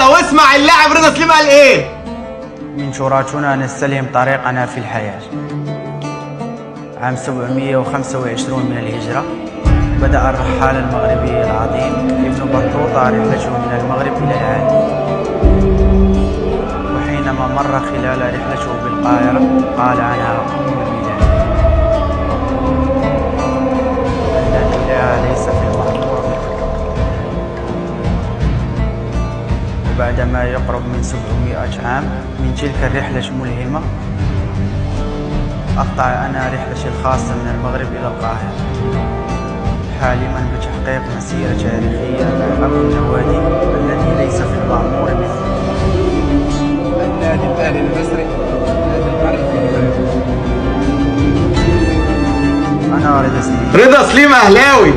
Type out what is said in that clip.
لو اسمع اللاعب رضا سليم قال ايه. من تراثنا نستلهم طريقنا في الحياة. عام 725 من الهجرة بدأ الرحال المغربي العظيم ابن بطوطة رحلته من المغرب إلى العالم. وحينما مر خلال رحلته بالقاهرة قال أنا أم البلاد. أن الإله ليس في المعمور مثله. وبعدما يقرب من 700 عام من تلك الرحلة الملهمة أقطع أنا رحلتي الخاصة من المغرب إلى القاهرة، حالما بتحقيق مسيرة تاريخية مع أبو النوادي الذي ليس في المعمور مثله. النادي الأهلي المصري، نادي القرن في المغرب. أنا رضا سليم. رضا سليم اهلاوي.